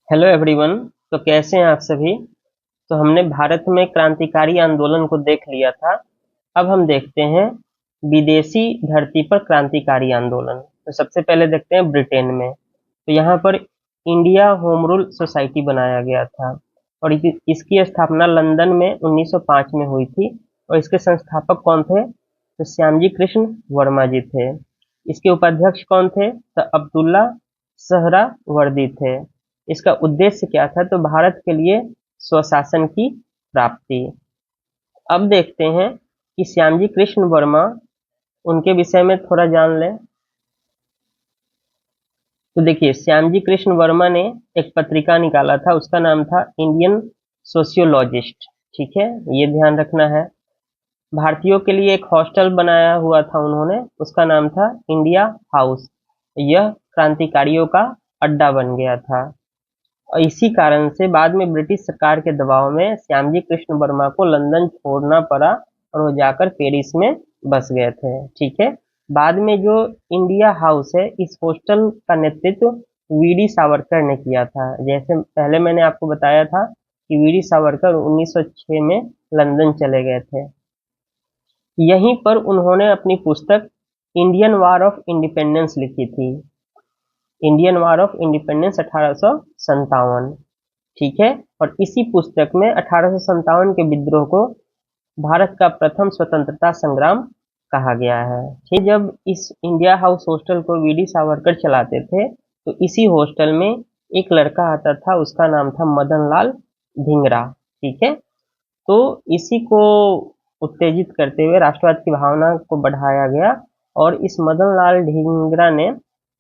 Hello everyone. तो कैसे हैं आप सभी। तो हमने भारत में क्रांतिकारी आंदोलन को देख लिया था। अब हम देखते हैं विदेशी धरती पर क्रांतिकारी आंदोलन। तो सबसे पहले देखते हैं ब्रिटेन में। तो यहाँ पर इंडिया होम रूल सोसाइटी बनाया गया था और इसकी स्थापना लंदन में 1905 में हुई थी। और इसके संस्थापक कौन थे? तो श्यामजी कृष्ण वर्मा जी थे। इसके उपाध्यक्ष कौन थे? तो अब्दुल्ला सहरावर्दी थे। इसका उद्देश्य क्या था? तो भारत के लिए स्वशासन की प्राप्ति। अब देखते हैं कि श्यामजी कृष्ण वर्मा, उनके विषय में थोड़ा जान लें। तो देखिए, श्यामजी कृष्ण वर्मा ने एक पत्रिका निकाला था, उसका नाम था इंडियन सोशियोलॉजिस्ट। ठीक है, ये ध्यान रखना है। भारतीयों के लिए एक हॉस्टल बनाया हुआ था उन्होंने, उसका नाम था इंडिया हाउस। यह क्रांतिकारियों का अड्डा बन गया था और इसी कारण से बाद में ब्रिटिश सरकार के दबाव में श्यामजी कृष्ण वर्मा को लंदन छोड़ना पड़ा और वो जाकर पेरिस में बस गए थे। ठीक है। बाद में जो इंडिया हाउस है, इस हॉस्टल का नेतृत्व वीडी सावरकर ने किया था। जैसे पहले मैंने आपको बताया था कि वीडी सावरकर 1906 में लंदन चले गए थे। यहीं पर उन्होंने अपनी पुस्तक इंडियन वॉर ऑफ इंडिपेंडेंस लिखी थी। Indian war of independence 1857। ठीक है। और इसी पुस्तक में 1857 के विद्रोह को भारत का प्रथम स्वतंत्रता संग्राम कहा गया है। ठीक, जब इस इंडिया हाउस हॉस्टल को वीडी सावरकर चलाते थे तो इसी हॉस्टल में एक लड़का आता था, उसका नाम था मदन लाल धिंगरा। ठीक है। तो इसी को उत्तेजित करते हुए राष्ट्रवाद की भावना को बढ़ाया गया और इस मदन लाल ढींगरा ने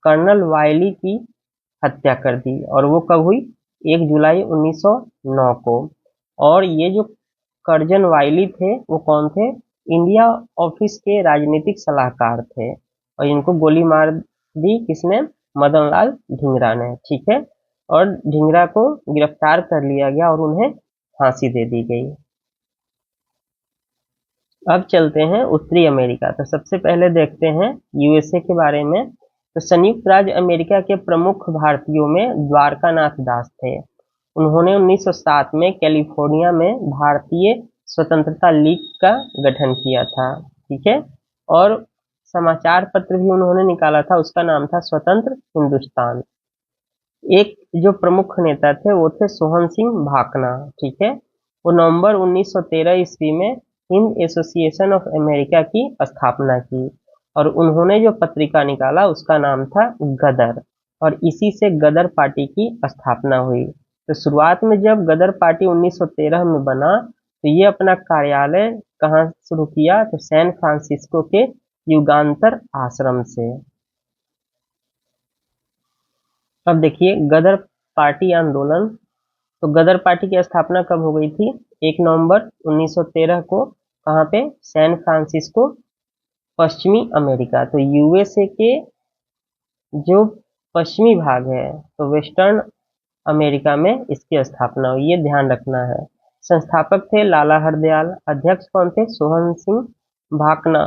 कर्नल वायली की हत्या कर दी। और वो कब हुई? 1 जुलाई 1909 को। और ये जो कर्जन वायली थे वो कौन थे? इंडिया ऑफिस के राजनीतिक सलाहकार थे और इनको गोली मार दी किसने? मदन लाल ढींगरा ने। ठीक है। और ढींगरा को गिरफ्तार कर लिया गया और उन्हें फांसी दे दी गई। अब चलते हैं उत्तरी अमेरिका। तो सबसे पहले देखते हैं यूएसए के बारे में। तो संयुक्त राज्य अमेरिका के प्रमुख भारतीयों में द्वारकानाथ दास थे। उन्होंने 1907 में कैलिफोर्निया में भारतीय स्वतंत्रता लीग का गठन किया था। ठीक है। और समाचार पत्र भी उन्होंने निकाला था, उसका नाम था स्वतंत्र हिंदुस्तान। एक जो प्रमुख नेता थे वो थे सोहन सिंह भाकना। ठीक है। वो नवंबर 1913 ईस्वी में हिंद एसोसिएशन ऑफ अमेरिका की स्थापना की और उन्होंने जो पत्रिका निकाला उसका नाम था गदर। और इसी से गदर पार्टी की स्थापना हुई। तो शुरुआत में जब गदर पार्टी 1913 में बना तो ये अपना कार्यालय कहाँ शुरू किया? तो सैन फ्रांसिस्को के युगांतर आश्रम से। अब देखिए गदर पार्टी आंदोलन। तो गदर पार्टी की स्थापना कब हो गई थी? 1 नवंबर 1913 को। कहाँ पे? सैन फ्रांसिस्को, पश्चिमी अमेरिका। तो यूएसए के जो पश्चिमी भाग है, तो वेस्टर्न अमेरिका में इसकी स्थापना हुई, ये ध्यान रखना है। संस्थापक थे लाला हरदयाल। अध्यक्ष कौन थे? सोहन सिंह भाकना।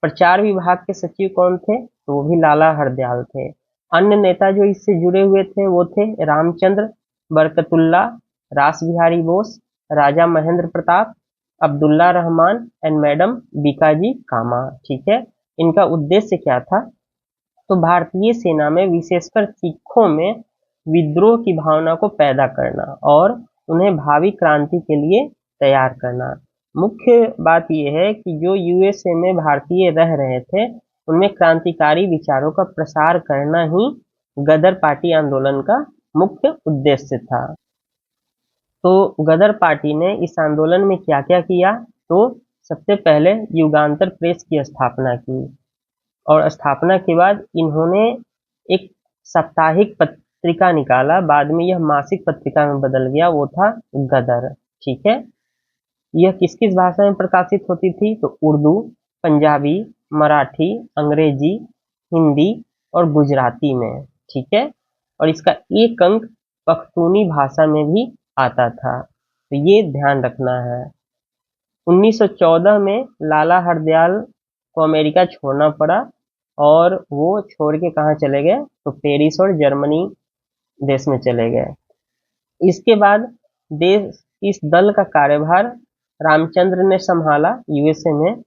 प्रचार विभाग के सचिव कौन थे? तो वो भी लाला हरदयाल थे। अन्य नेता जो इससे जुड़े हुए थे वो थे रामचंद्र बरकतुल्ला, रास बिहारी बोस, राजा महेंद्र प्रताप, अब्दुल्ला रहमान एंड मैडम बीकाजी कामा। ठीक है। इनका उद्देश्य क्या था? तो भारतीय सेना में विशेषकर सिखों में विद्रोह की भावना को पैदा करना और उन्हें भावी क्रांति के लिए तैयार करना। मुख्य बात यह है कि जो यूएसए में भारतीय रह रहे थे उनमें क्रांतिकारी विचारों का प्रसार करना ही गदर पार्टी आंदोलन का मुख्य उद्देश्य था। तो गदर पार्टी ने इस आंदोलन में क्या क्या किया? तो सबसे पहले युगांतर प्रेस की स्थापना की और स्थापना के बाद इन्होंने एक साप्ताहिक पत्रिका निकाला। बाद में यह मासिक पत्रिका में बदल गया, वो था गदर। ठीक है। यह किस किस भाषा में प्रकाशित होती थी? तो उर्दू, पंजाबी, मराठी, अंग्रेजी, हिंदी और गुजराती में। ठीक है। और इसका एक अंक पख्तूनी भाषा में भी आता था, तो ये ध्यान रखना है। 1914 में लाला हरदयाल को अमेरिका छोड़ना पड़ा और वो छोड़ के कहाँ चले गए? तो पेरिस और जर्मनी देश में चले गए। इसके बाद देश इस दल का कार्यभार रामचंद्र ने संभाला यूएसए में।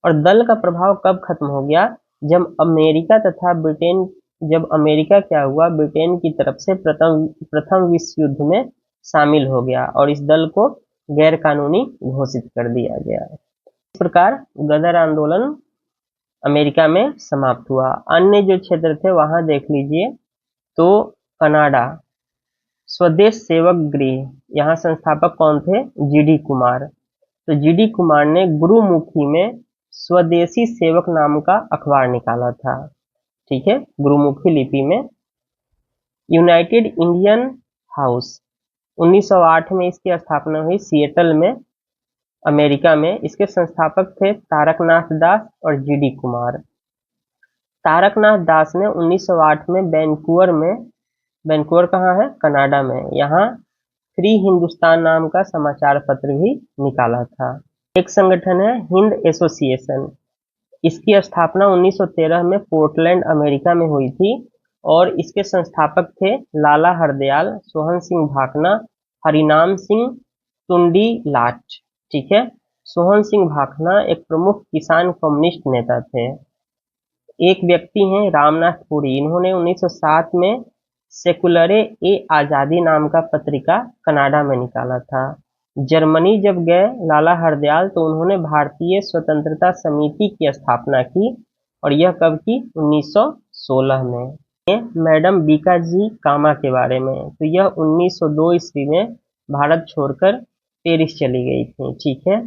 और दल का प्रभाव कब खत्म हो गया, जब अमेरिका तथा ब्रिटेन जब अमेरिका क्या हुआ, ब्रिटेन की तरफ से प्रथम प्रथम विश्व युद्ध में शामिल हो गया और इस दल को गैर कानूनी घोषित कर दिया गया। इस प्रकार गदर आंदोलन अमेरिका में समाप्त हुआ। अन्य जो क्षेत्र थे वहां देख लीजिए, तो कनाडा स्वदेश सेवक गृह, यहाँ संस्थापक कौन थे, जीडी कुमार। तो जीडी कुमार ने गुरुमुखी में स्वदेशी सेवक नाम का अखबार निकाला था। ठीक है, गुरुमुखी लिपि में। यूनाइटेड इंडियन हाउस 1908 में इसकी स्थापना हुई सिएटल में, अमेरिका में। इसके संस्थापक थे तारकनाथ दास और जीडी कुमार। तारकनाथ दास ने 1908 में वैंकूवर कहाँ है, कनाडा में, यहाँ फ्री हिंदुस्तान नाम का समाचार पत्र भी निकाला था। एक संगठन है हिंद एसोसिएशन, इसकी स्थापना 1913 में पोर्टलैंड अमेरिका में हुई थी और इसके संस्थापक थे लाला हरदयाल, सोहन सिंह भाकना, हरिनाम सिंह टुंडी लाट। ठीक है, सोहन सिंह भाकना एक प्रमुख किसान कम्युनिस्ट नेता थे। एक व्यक्ति हैं रामनाथ पुरी, इन्होंने 1907 में सेकुलरे ए आजादी नाम का पत्रिका कनाडा में निकाला था। जर्मनी जब गए लाला हरदयाल, तो उन्होंने भारतीय स्वतंत्रता समिति की स्थापना की और यह कब की, 1916 में। मैडम बीकाजी कामा के बारे में, तो यह 1902 ईस्वी में भारत छोड़कर पेरिस चली गई थी। ठीक है,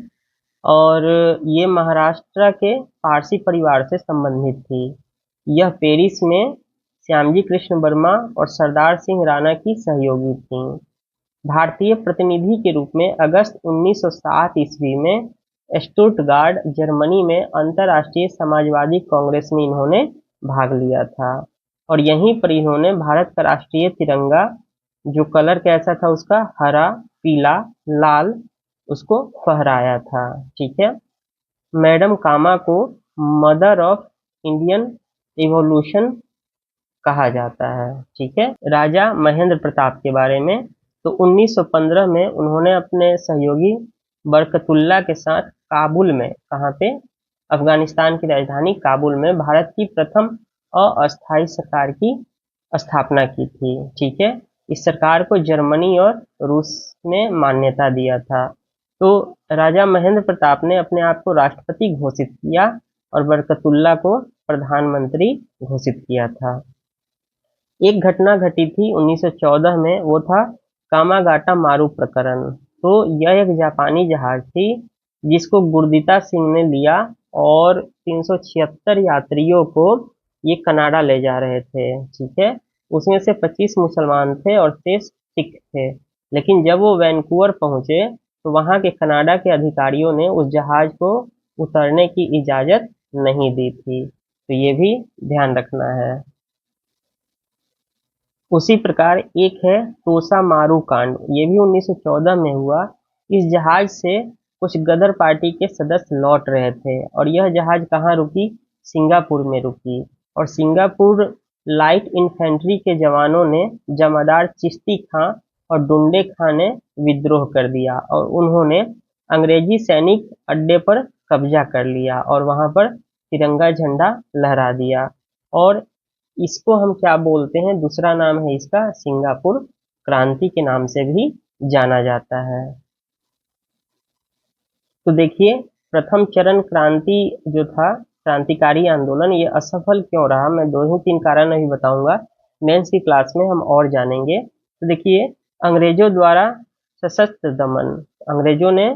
और ये महाराष्ट्र के पारसी परिवार से संबंधित थी। यह पेरिस में श्यामजी कृष्ण वर्मा और सरदार सिंह राणा की सहयोगी थी। भारतीय प्रतिनिधि के रूप में अगस्त 1907 ईस्वी में स्टुटगार्ड जर्मनी में अंतर्राष्ट्रीय समाजवादी कांग्रेस में इन्होंने भाग लिया था और यहीं पर इन्होंने भारत का राष्ट्रीय तिरंगा, जो कलर कैसा था उसका, हरा, पीला, लाल, उसको फहराया था। ठीक है, मैडम कामा को मदर ऑफ इंडियन इवोल्यूशन कहा जाता है। ठीक है, राजा महेंद्र प्रताप के बारे में, तो 1915 में उन्होंने अपने सहयोगी बरकतुल्ला के साथ काबुल में, कहाँ पे, अफगानिस्तान की राजधानी काबुल में भारत की प्रथम अस्थायी सरकार की स्थापना की थी। ठीक है, इस सरकार को जर्मनी और रूस ने मान्यता दिया था। तो राजा महेंद्र प्रताप ने अपने आप को राष्ट्रपति घोषित किया और बरकतुल्ला को प्रधानमंत्री घोषित किया था। एक घटना घटी थी 1914 में, वो था कामागाटा मारू प्रकरण। तो यह एक जापानी जहाज थी जिसको गुरदिता सिंह ने लिया और 376 यात्रियों को ये कनाडा ले जा रहे थे। ठीक है, उसमें से 25 मुसलमान थे और 23 सिख थे। लेकिन जब वो वैंकूवर पहुंचे तो वहां के कनाडा के अधिकारियों ने उस जहाज को उतरने की इजाजत नहीं दी थी। तो ये भी ध्यान रखना है। उसी प्रकार एक है तोसा मारू कांड, ये भी 1914 में हुआ। इस जहाज से कुछ गदर पार्टी के सदस्य लौट रहे थे और यह जहाज कहाँ रुकी, सिंगापुर में रुकी। और सिंगापुर लाइट इन्फेंट्री के जवानों ने जमादार चिश्ती खां और डुंडे खां ने विद्रोह कर दिया और उन्होंने अंग्रेजी सैनिक अड्डे पर कब्जा कर लिया और वहां पर तिरंगा झंडा लहरा दिया। और इसको हम क्या बोलते हैं, दूसरा नाम है इसका सिंगापुर क्रांति के नाम से भी जाना जाता है। तो देखिए, प्रथम चरण क्रांति जो था, क्रांतिकारी आंदोलन, ये असफल क्यों रहा, मैं 2 ही 3 कारण अभी बताऊंगा। मेंस की क्लास में हम और जानेंगे। तो देखिए, अंग्रेजों द्वारा सशस्त्र दमन, अंग्रेजों ने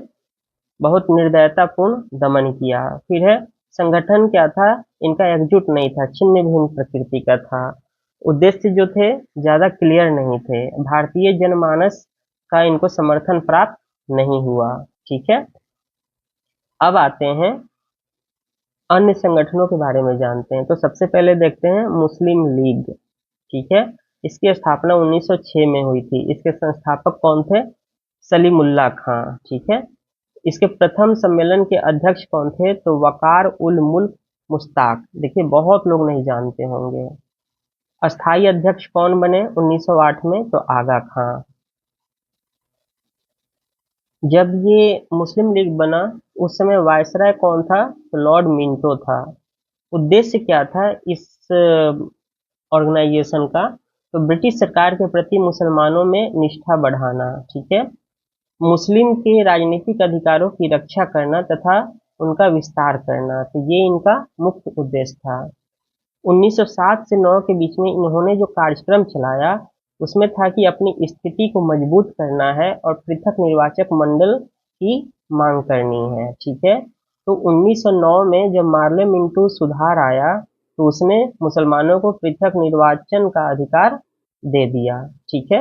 बहुत निर्दयतापूर्ण दमन किया। फिर है संगठन क्या था, इनका एकजुट नहीं था, छिन्न भिन्न प्रकृति का था। उद्देश्य जो थे ज्यादा क्लियर नहीं थे। भारतीय जनमानस का इनको समर्थन प्राप्त नहीं हुआ। ठीक है, अब आते हैं अन्य संगठनों के बारे में जानते हैं। तो सबसे पहले देखते हैं मुस्लिम लीग। ठीक है, इसकी स्थापना 1906 में हुई थी। इसके संस्थापक कौन थे, सलीमुल्लाह खां। ठीक है, इसके प्रथम सम्मेलन के अध्यक्ष कौन थे, तो वकार उल मुल्क मुश्ताक। देखिए, बहुत लोग नहीं जानते होंगे। अस्थाई अध्यक्ष कौन बने 1908 में, तो आगा खां। जब ये मुस्लिम लीग बना उस समय वायसराय कौन था? तो लॉर्ड मिंटो था। उद्देश्य क्या था इस ऑर्गेनाइजेशन का? तो ब्रिटिश सरकार के प्रति मुसलमानों में निष्ठा बढ़ाना, ठीक है, मुस्लिम के राजनीतिक अधिकारों की रक्षा करना तथा उनका विस्तार करना, तो ये इनका मुख्य उद्देश्य था। 1907 से 9 के बीच में इन्होंने जो कार्यक्रम चलाया उसमें था कि अपनी स्थिति को मजबूत करना है और पृथक निर्वाचक मंडल की मांग करनी है, ठीक है। तो 1909 में जब मार्ले मिंटो सुधार आया तो उसने मुसलमानों को पृथक निर्वाचन का अधिकार दे दिया, ठीक है।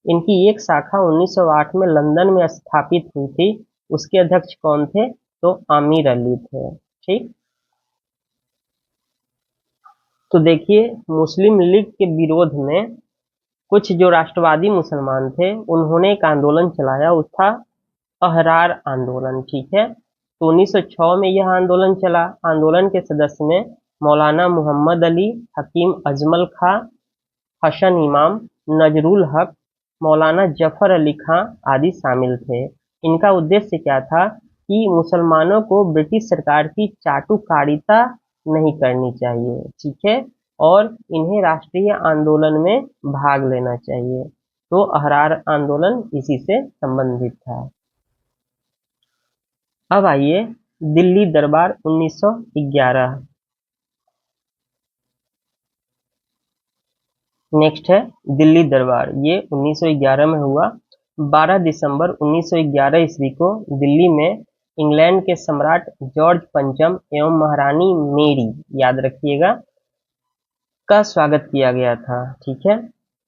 इनकी एक शाखा 1908 में लंदन में स्थापित हुई थी। उसके अध्यक्ष कौन थे? तो आमिर अली थे, ठीक। तो देखिए, मुस्लिम लीग के विरोध में कुछ जो राष्ट्रवादी मुसलमान थे उन्होंने एक आंदोलन चलाया, वो था अहरार आंदोलन, ठीक है। तो 1906 में यह आंदोलन चला। आंदोलन के सदस्य में मौलाना मोहम्मद अली, हकीम अजमल खां, हसन इमाम, नजरुल हक, मौलाना जफर अली खां आदि शामिल थे। इनका उद्देश्य क्या था कि मुसलमानों को ब्रिटिश सरकार की चाटुकारिता नहीं करनी चाहिए, ठीक है, और इन्हें राष्ट्रीय आंदोलन में भाग लेना चाहिए। तो अहरार आंदोलन इसी से संबंधित था। अब आइए दिल्ली दरबार 1911। नेक्स्ट है दिल्ली दरबार, ये 1911 में हुआ। 12 दिसंबर 1911 ईस्वी को दिल्ली में इंग्लैंड के सम्राट जॉर्ज पंचम एवं महारानी मेरी, याद रखिएगा, का स्वागत किया गया था, ठीक है।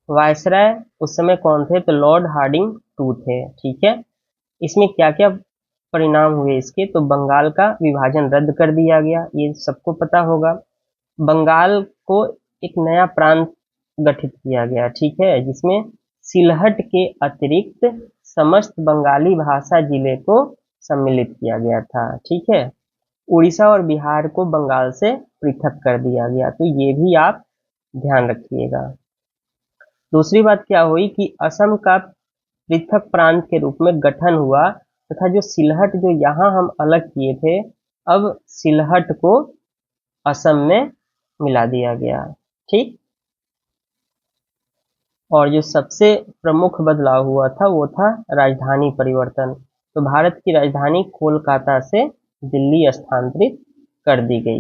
वायसराय उस समय कौन थे? तो लॉर्ड हार्डिंग टू थे, ठीक है। इसमें क्या क्या परिणाम हुए इसके? तो बंगाल का विभाजन रद्द कर दिया गया, ये सबको पता होगा। बंगाल को एक नया प्रांत गठित किया गया, ठीक है, जिसमें सिलहट के अतिरिक्त समस्त बंगाली भाषा जिले को सम्मिलित किया गया था, ठीक है। उड़ीसा और बिहार को बंगाल से पृथक कर दिया गया, तो ये भी आप ध्यान रखिएगा। दूसरी बात क्या हुई कि असम का पृथक प्रांत के रूप में गठन हुआ तथा जो सिलहट जो यहाँ हम अलग किए थे, अब सिलहट को असम में मिला दिया गया, ठीक। और जो सबसे प्रमुख बदलाव हुआ था वो था राजधानी परिवर्तन। तो भारत की राजधानी कोलकाता से दिल्ली स्थानांतरित कर दी गई।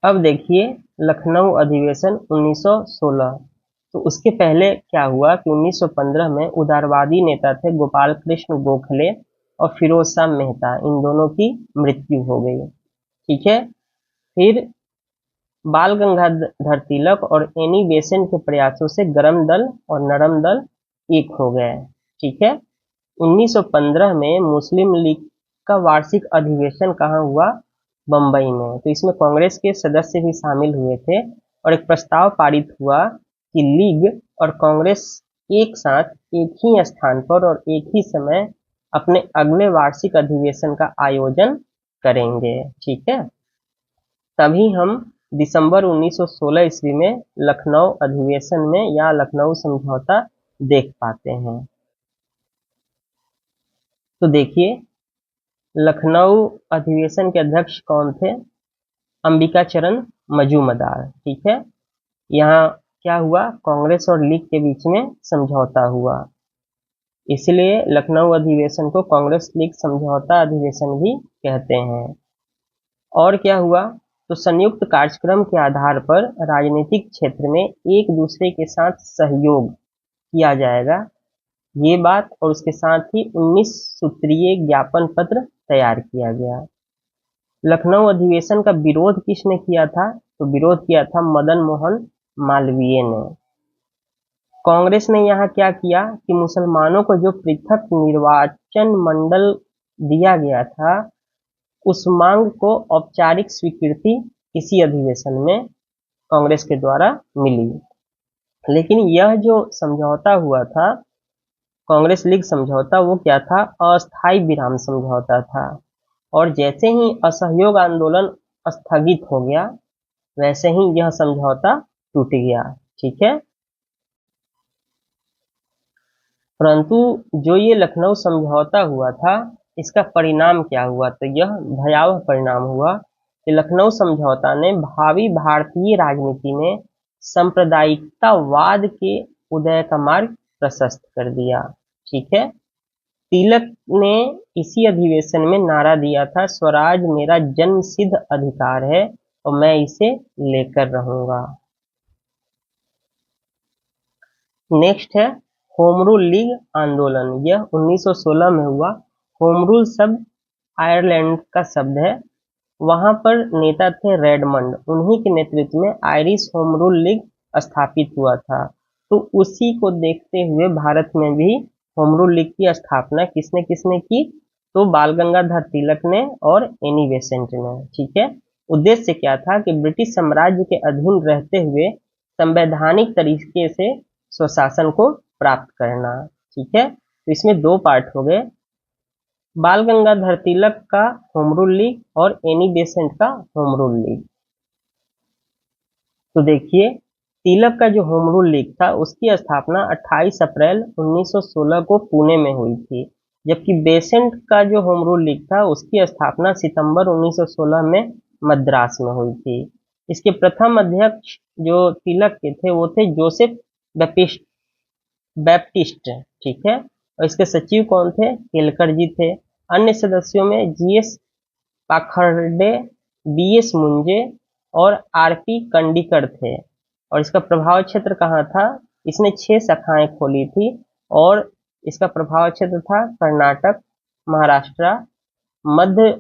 अब देखिए लखनऊ अधिवेशन 1916। तो उसके पहले क्या हुआ कि 1915 में उदारवादी नेता थे गोपाल कृष्ण गोखले और फिरोज शाह मेहता, इन दोनों की मृत्यु हो गई, ठीक है। फिर बाल गंगाधर तिलक और एनी बेसेंट के प्रयासों से गरम दल और नरम दल एक हो गए, ठीक है। 1915 में मुस्लिम लीग का वार्षिक अधिवेशन कहाँ हुआ? बम्बई में। तो इसमें कांग्रेस के सदस्य भी शामिल हुए थे और एक प्रस्ताव पारित हुआ कि लीग और कांग्रेस एक साथ एक ही स्थान पर और एक ही समय अपने अगले वार्षिक अधिवेशन का आयोजन करेंगे, ठीक है। तभी हम दिसंबर 1916 ईस्वी में लखनऊ अधिवेशन में या लखनऊ समझौता देख पाते हैं। तो देखिए लखनऊ अधिवेशन के अध्यक्ष कौन थे? अंबिका चरण मजूमदार, ठीक है। यहाँ क्या हुआ? कांग्रेस और लीग के बीच में समझौता हुआ, इसलिए लखनऊ अधिवेशन को कांग्रेस लीग समझौता अधिवेशन भी कहते हैं। और क्या हुआ? तो संयुक्त कार्यक्रम के आधार पर राजनीतिक क्षेत्र में एक दूसरे के साथ सहयोग किया जाएगा, ये बात, और उसके साथ ही 19 सूत्रीय ज्ञापन पत्र तैयार किया गया। लखनऊ अधिवेशन का विरोध किसने किया था? तो विरोध किया था मदन मोहन मालवीय ने। कांग्रेस ने यहाँ क्या किया कि मुसलमानों को जो पृथक निर्वाचन मंडल दिया गया था उस मांग को औपचारिक स्वीकृति इसी अधिवेशन में कांग्रेस के द्वारा मिली। लेकिन यह जो समझौता हुआ था कांग्रेस लीग समझौता, वो क्या था? अस्थायी विराम समझौता था। और जैसे ही असहयोग आंदोलन स्थगित हो गया वैसे ही यह समझौता टूट गया, ठीक है। परंतु जो ये लखनऊ समझौता हुआ था, इसका परिणाम क्या हुआ? तो यह भयावह परिणाम हुआ कि लखनऊ समझौता ने भावी भारतीय राजनीति में सांप्रदायिकतावाद के उदय का मार्ग प्रशस्त कर दिया। ठीक है, तिलक ने इसी अधिवेशन में नारा दिया था, स्वराज मेरा जन्मसिद्ध अधिकार है और मैं इसे लेकर रहूंगा। नेक्स्ट है होम रूल लीग आंदोलन। यह 1916 में हुआ। होम रूल शब्द आयरलैंड का शब्द है। वहां पर नेता थे रेडमंड, उन्हीं के नेतृत्व में आयरिश होम रूल लीग स्थापित हुआ था। तो उसी को देखते हुए भारत में भी होम रूल लीग की स्थापना किसने किसने की? तो बाल गंगाधर तिलक ने और एनी बेसेंट ने। ठीक है, उद्देश्य क्या था कि ब्रिटिश साम्राज्य के अधीन रहते हुए संवैधानिक तरीके से स्वशासन को प्राप्त करना। ठीक है, तो इसमें दो पार्ट हो गए, बाल गंगाधर तिलक का होम रूल लीग और एनी बेसेंट का होम रूल लीग। तो देखिए, तिलक का जो होम रूल लीग था उसकी स्थापना 28 अप्रैल 1916 को पुणे में हुई थी, जबकि बेसेंट का जो होम रूल लीग था उसकी स्थापना सितंबर 1916 में मद्रास में हुई थी। इसके प्रथम अध्यक्ष जो तिलक के थे वो थे जोसेफ बैप्टिस्ट। ठीक है, और इसके सचिव कौन थे? केलकर जी थे। अन्य सदस्यों में जीएस पाखरडे, बीएस मुंजे और आरपी कंडीकर थे। और इसका प्रभाव क्षेत्र कहाँ था? इसने 6 शाखाएं खोली थी और इसका प्रभाव क्षेत्र था कर्नाटक, महाराष्ट्र, मध्य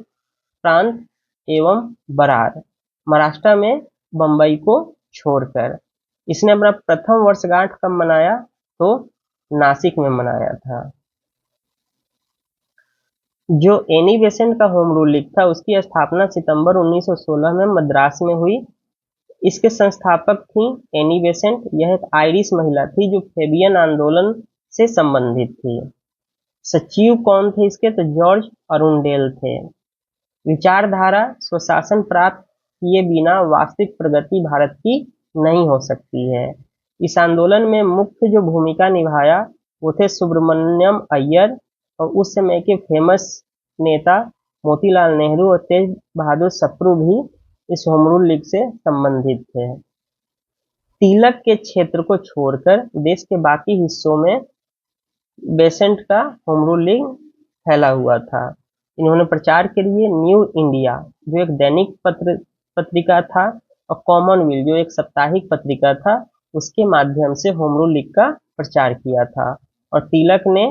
प्रांत एवं बरार। महाराष्ट्र में बंबई को छोड़कर। इसने अपना प्रथम वर्षगांठ कब मनाया? तो नासिक में मनाया था। जो एनी बेसेंट का होम रूल लीग था उसकी स्थापना सितंबर 1916 में मद्रास में हुई। इसके संस्थापक थी एनी बेसेंट। यह एक आयरिश महिला थी जो फेबियन आंदोलन से संबंधित थी। सचिव कौन थे इसके? तो जॉर्ज अरुंडेल थे। विचारधारा, स्वशासन प्राप्त किए बिना वास्तविक प्रगति भारत की नहीं हो सकती है। इस आंदोलन में मुख्य जो भूमिका निभाया वो थे सुब्रमण्यम अय्यर और उस समय के फेमस नेता मोतीलाल नेहरू और तेज बहादुर सप्रू भी इस होम रूल लीग से संबंधित थे। तिलक के क्षेत्र को छोड़कर देश के बाकी हिस्सों में बेसेंट का होम रूल लीग फैला हुआ था। इन्होंने प्रचार के लिए न्यू इंडिया जो एक दैनिक पत्रिका था और कॉमनवेल्थ जो एक साप्ताहिक पत्रिका था उसके माध्यम से होम रूल लीग का प्रचार किया था। और तिलक ने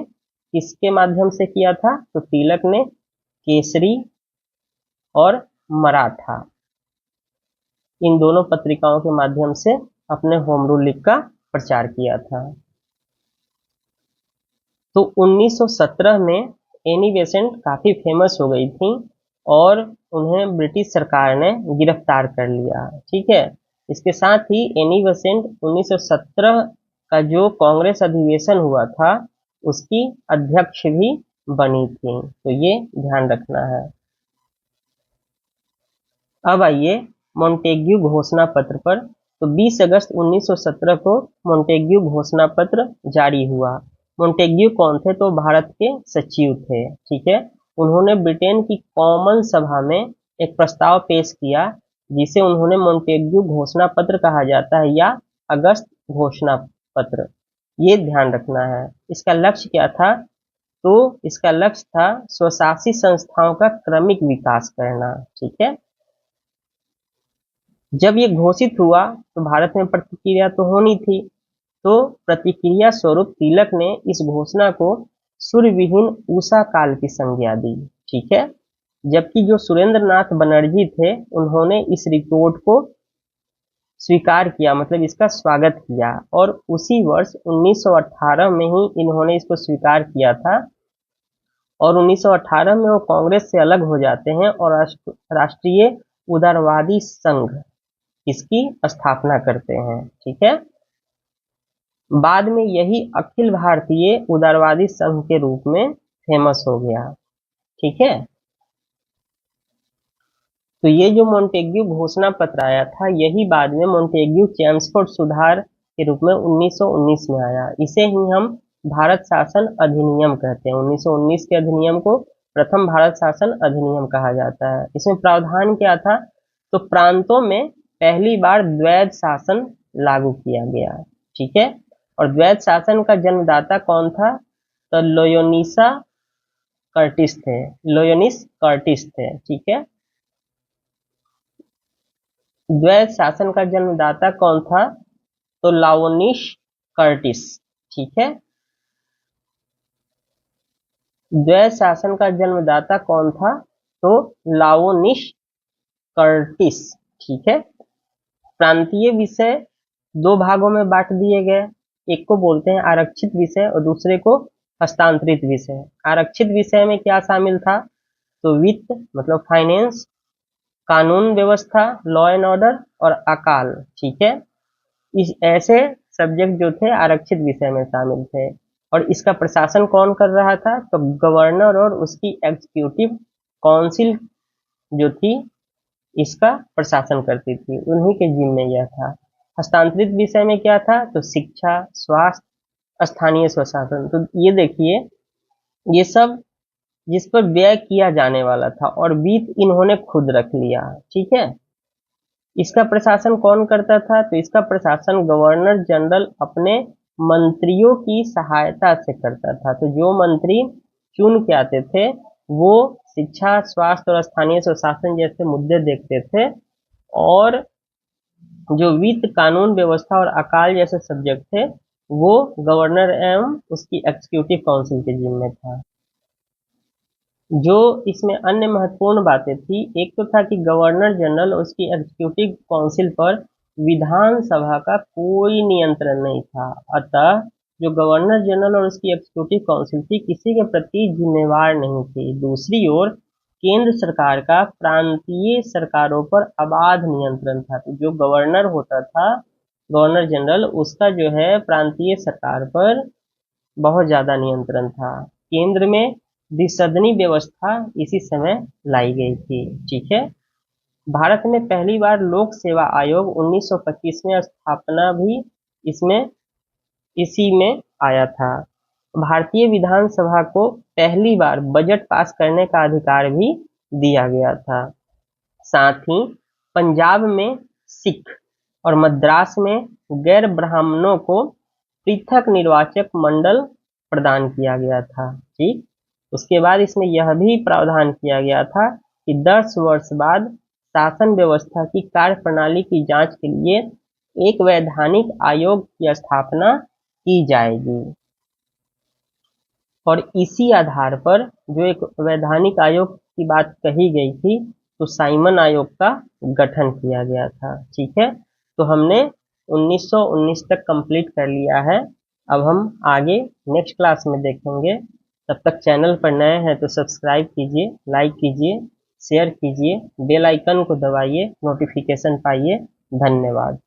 किसके माध्यम से किया था? तो तिलक ने केसरी और मराठा इन दोनों पत्रिकाओं के माध्यम से अपने होम रूल लीग का प्रचार किया था। तो 1917 में एनी बेसेंट काफी फेमस हो गई थी और उन्हें ब्रिटिश सरकार ने गिरफ्तार कर लिया। ठीक है, इसके साथ ही एनी बेसेंट 1917 का जो कांग्रेस अधिवेशन हुआ था उसकी अध्यक्ष भी बनी थी। तो ये ध्यान रखना है। अब आइए मोंटेग्यू घोषणा पत्र पर। तो 20 अगस्त 1917 को मोंटेग्यू घोषणा पत्र जारी हुआ। मोंटेग्यू कौन थे? तो भारत के सचिव थे। ठीक है, उन्होंने ब्रिटेन की कॉमन सभा में एक प्रस्ताव पेश किया जिसे उन्होंने मोंटेग्यू घोषणा पत्र कहा जाता है या अगस्त घोषणा पत्र। ये ध्यान रखना है। इसका लक्ष्य क्या था? तो इसका लक्ष्य था स्वशासी संस्थाओं का क्रमिक विकास करना। ठीक है, जब ये घोषित हुआ तो भारत में प्रतिक्रिया तो होनी थी, तो प्रतिक्रिया स्वरूप तिलक ने इस घोषणा को सूर्यविहीन उषा काल की संज्ञा दी। ठीक है, जबकि जो सुरेंद्र नाथ बनर्जी थे उन्होंने इस रिपोर्ट को स्वीकार किया, मतलब इसका स्वागत किया। और उसी वर्ष 1918 में ही इन्होंने इसको स्वीकार किया था और 1918 में वो कांग्रेस से अलग हो जाते हैं और राष्ट्रीय उदारवादी संघ इसकी स्थापना करते हैं। ठीक है, बाद में यही अखिल भारतीय उदारवादी संघ के रूप में फेमस हो गया। ठीक है, तो ये जो मोंटेग्यू घोषणा पत्र आया था यही बाद में मोंटेग्यू चेम्सफोर्ड सुधार के रूप में 1919 में आया। इसे ही हम भारत शासन अधिनियम कहते हैं। 1919 के अधिनियम को प्रथम भारत शासन अधिनियम कहा जाता है। इसमें प्रावधान क्या था? तो प्रांतों में पहली बार द्वैध शासन लागू किया गया। ठीक है। और द्वैध शासन का जन्मदाता कौन था? तो लोयोनिस कर्टिस थे। ठीक है। द्वैध शासन का जन्मदाता कौन था? तो लाओनिस कर्टिस। ठीक है। द्वैध शासन का जन्मदाता कौन था? तो लाओनिस कर्टिस। ठीक है। प्रांतीय विषय दो भागों में बांट दिए गए। एक को बोलते हैं आरक्षित विषय और दूसरे को हस्तांतरित विषय। आरक्षित विषय में क्या शामिल था? तो वित्त मतलब फाइनेंस, कानून व्यवस्था लॉ एंड ऑर्डर और अकाल। ठीक है। इस ऐसे सब्जेक्ट जो थे आरक्षित विषय में शामिल थे। और इसका प्रशासन कौन कर रहा था? तो गवर्नर और उसकी एग्जीक्यूटिव काउंसिल जो थी इसका प्रशासन करती थी, उन्हीं के जिम्मे यह था। हस्तांतरित विषय में क्या था? तो शिक्षा, स्वास्थ्य, स्थानीय स्वशासन। तो ये देखिए, ये सब जिस पर व्यय किया जाने वाला था और वित्त इन्होंने खुद रख लिया। ठीक है। इसका प्रशासन कौन करता था? तो इसका प्रशासन गवर्नर जनरल अपने मंत्रियों की सहायता से करता था। तो जो मंत्री चुन के आते थे वो शिक्षा, स्वास्थ्य और स्थानीय स्वशासन जैसे मुद्दे देखते थे, और जो वित्त, कानून व्यवस्था और अकाल जैसे सब्जेक्ट थे वो गवर्नर एवं उसकी एग्जीक्यूटिव काउंसिल के जिम्मे था। जो इसमें अन्य महत्वपूर्ण बातें थी, एक तो था कि गवर्नर जनरल और उसकी एग्जीक्यूटिव काउंसिल पर विधानसभा का कोई नियंत्रण नहीं था। अतः जो गवर्नर जनरल और उसकी एग्जीक्यूटिव काउंसिल थी किसी के प्रति जिम्मेवार नहीं थी। दूसरी ओर केंद्र सरकार का प्रांतीय सरकारों पर अबाध नियंत्रण था। तो जो गवर्नर होता था, गवर्नर जनरल, उसका जो है प्रांतीय सरकार पर बहुत ज्यादा नियंत्रण था। केंद्र में द्विसदनी व्यवस्था इसी समय लाई गई थी। ठीक है। भारत में पहली बार लोक सेवा आयोग 1925 में स्थापना भी इसमें इसी में आया था। भारतीय विधानसभा को पहली बार बजट पास करने का अधिकार भी दिया गया था। साथ ही पंजाब में सिख और मद्रास में गैर ब्राह्मणों को पृथक निर्वाचक मंडल प्रदान किया गया था। ठीक। उसके बाद इसमें यह भी प्रावधान किया गया था कि 10 वर्ष बाद शासन व्यवस्था की कार्यप्रणाली की जांच के लिए एक वैधानिक आयोग की स्थापना की जाएगी। और इसी आधार पर जो एक वैधानिक आयोग की बात कही गई थी, तो साइमन आयोग का गठन किया गया था। ठीक है। तो हमने 1919 तक कंप्लीट कर लिया है। अब हम आगे नेक्स्ट क्लास में देखेंगे। तब तक चैनल पर नए हैं तो सब्सक्राइब कीजिए, लाइक कीजिए, शेयर कीजिए, बेल आइकन को दबाइए, नोटिफिकेशन पाइए। धन्यवाद।